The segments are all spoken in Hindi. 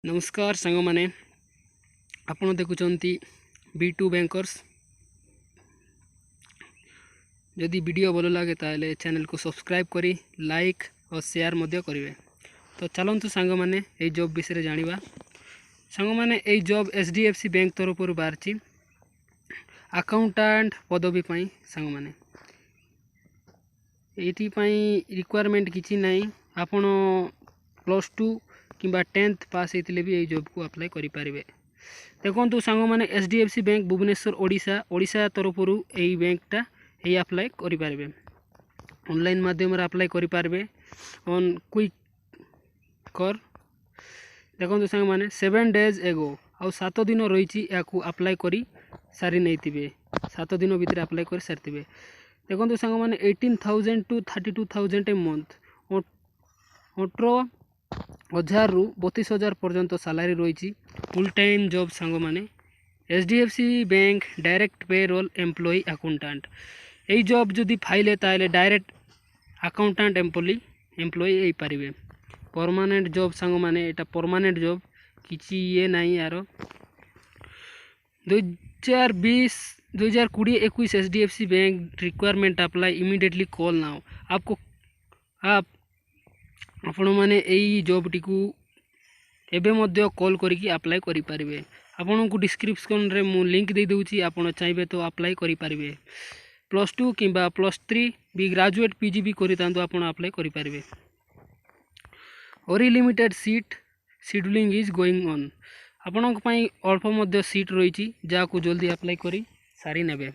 नमस्कार सांग माने आपण देखुचंती B2 बैंकर्स। जदि वीडियो भल लगे ताले चैनल को सब्सक्राइब करी लाइक और शेयर मध्य करेंगे। तो चलतु सांग माने ए जॉब विषय जानिबा। सांग माने ए जॉब HDFC बैंक तरफ बाहरी अकाउंटेंट पदवी पाई। सांग माने एटी रिक्वायरमेंट किसी नहीं। आपण +2 किंबा 10th पास होते भी ये जॉब को अप्लाई करें। देखो सांग मैंने HDFC बैंक भुवनेश्वर ओडिशा तरफ यही बैंकटा यही अप्लाई करें। ऑनलाइन माध्यम अप्लाई करें ऑन क्विक कर। देखो सांग मैंने 7 days एगो आउ 7 दिन रही अप्लाई कर सारी नहीं 7 दिन भितर अप्लाई कर सारी। देखो सांग मैंने 18,000 to 32,000 ए मंथ 18,000 रु 32,000 पर्यंत सैलरी रही। फुल टाइम जॉब सांग माने HDFC बैंक डायरेक्ट पे रोल एम्प्लॉई अकाउंटेंट। यही जॉब जदि फाइले ताले डायरेक्ट अकाउंटेंट एम्प्लॉई हो पारे। परमानेंट जॉब सांग माने एटा परमानेंट जॉब किसी ये नहीं यार। 2020-21 HDFC bank requirement apply immediately call now. आपको आपण मैंने यही जॉब टी एबे मध्य कॉल करिकी अप्लाई करि पारिबे। आपन को डिस्क्रिप्शन रे मु लिंक दे दूची। आपन चाहिए तो अप्लाई करि पारिबे। +2 किंबा +3 भी ग्रेजुएट PG भी करितांतो आपन अप्लाई करि पारिबे। ओरी limited seat scheduling is going on. आपन पई अल्प मध्य सीट रही जाको जल्दी अप्लाई करी सारी नेबे।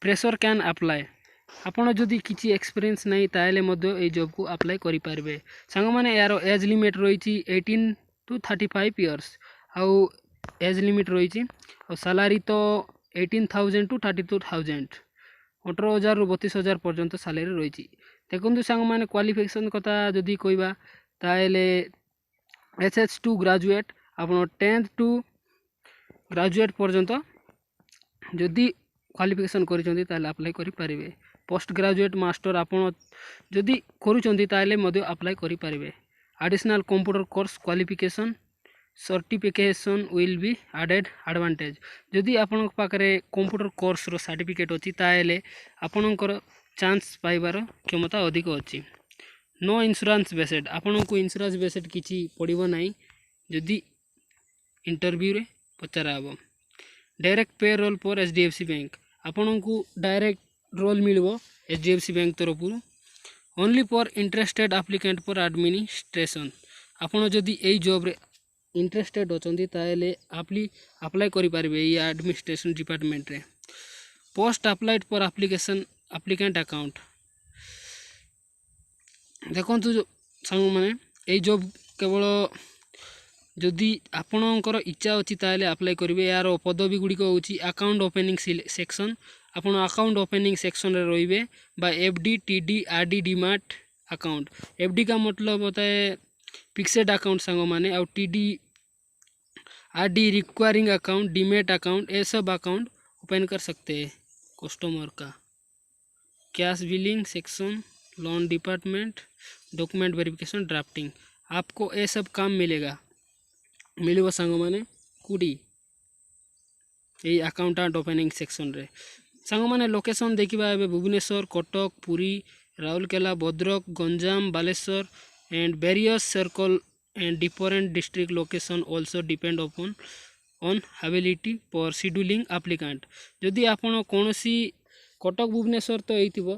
Pressure can apply. आपन जदि किसी एक्सपीरियंस नहीं ताले मध्य ए जॉब को अप्लाई करि पारिबे। सांग माने यार एज लिमिट रही 18 to 35 इयर्स आउ एज लिमिट रही और सैलरी तो 18,000 to 32,000 18,000 रु 32,000 पर्यंत सैलरी रही। देखो सांग माने क्वालिफिकेशन कथा जदि कहबा ताले SS2 ग्रेजुएट आपन 10th to ग्रेजुएट पर्यंत जदि क्वालिफिकेशन करिसेंती ताले अप्लाई करि पारिबे। पोस्ट ग्रेजुएट मास्टर आपन जदि करूचंती ताले मध्य अप्लाई करि पारिबे। Additional computer course qualification certification will be added advantage. जदि आपन पाखरे कंप्यूटर कोर्स रो सर्टिफिकेट अछि ताले आपनकर चांस पाइबार क्षमता अधिक अछि। No insurance based. आपन को इंश्योरेंस बेस्ड किछि पड़िबो नाही जदि इंटरव्यू रे पचरा हबो। डायरेक्ट पे रोल फॉर HDFC बैंक। आपन को डायरेक्ट रोल मिलबो HDFC बैंक तरफ only for interested applicant for administration. आपन जदि एई जॉब रे इंटरेस्टेड अछंती ताले अप्लाई करि पारिबे ये एडमिनिस्ट्रेशन डिपार्टमेंट रे। Post applied for application applicant account. देखंतु सांग माने एई जॉब केवल जदि आपणकर इच्छा अच्छी ताले अप्लाई करेंगे। यार पदवी गुड़िक हूँ अकाउंट ओपनिंग सेक्शन। आपन अकाउंट ओपनिंग सेक्शन रे रहिबे बा FD TD RD DMart account. FD का मतलब होता है फिक्सेड अकाउंट सांग माने और TD RD requiring account demat account ये सब अकाउंट ओपन कर सकते हैं कस्टमर का। Cash billing section loan department document verification drafting आपको ये सब काम मिलेगा मिलबो सांग माने कुडी ये अकाउंटेंट ओपनिंग सेक्शन रे। सांग माने लोकेशन देखिबा एबे Bhubaneswar Cuttack Puri Rourkela Bhadrak Ganjam Baleswar and various circle and different district location also depend upon on ability for scheduling applicant. जदि आपण कोनोसी कटक भुवनेश्वर तो एइतिबो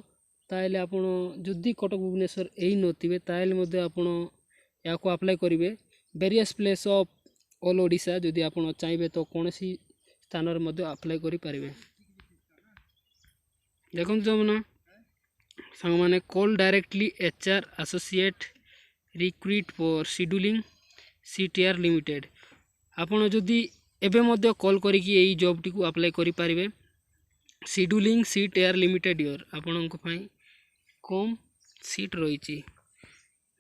ताइले आपण जदि कटक भुवनेश्वर एई नथिबे ताइले मध्ये आपण याको अप्लाई करिवे। Various place of all Odisha जदि आप चाहिए तो कौन सी स्थान रे अप्लाई करि पारिबे। देखो जमुना सांग माने call directly HR associate recruit for scheduling CTR limited. आपन जदि एबे मध्य कॉल करिकी एई जॉब टी को अप्लाई करि पारिबे। शेड्यूलिंग CTR लिमिटेड योर आपन को पई कम सीट रहिछि।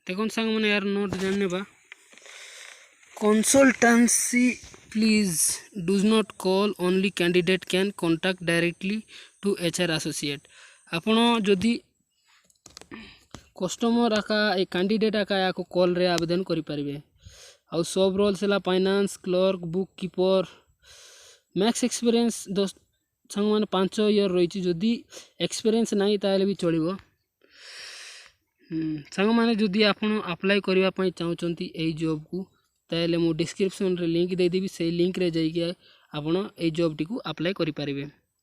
देखो सांग माने यार नोट जानने बा consultancy please do not call only candidate can contact directly to HR associate। आपण जदि कस्टमर आका ए कैंडिडेट आका या को कॉल रे आवेदन करि पारिबे ଆଉ ସବ୍ ରୋଲ୍ସ ହେଲା finance clerk book keeper. Max experience ସାଙ୍ଗମାନେ 5 ଇୟର୍ ରହିଛି। ଯଦି ଏକ୍ସପିରିଏନ୍ସ ନାହିଁ ତାହେଲେ ବି ଚଳିବ। ସାଙ୍ଗମାନେ ଯଦି ଆପଣ ଆପ୍ଲାଏ କରିବା ପାଇଁ ଚାହୁଁଛନ୍ତି ଏଇ ଜବ୍କୁ, ତାହେଲେ ମୁଁ ଡିସ୍କ୍ରିପ୍ସନ୍ରେ ଲିଙ୍କ୍ ଦେଇଦେବି। ସେଇ ଲିଙ୍କ୍ରେ ଯାଇକି ଆପଣ ଏଇ ଜବ୍ଟିକୁ ଆପ୍ଲାଏ କରିପାରିବେ।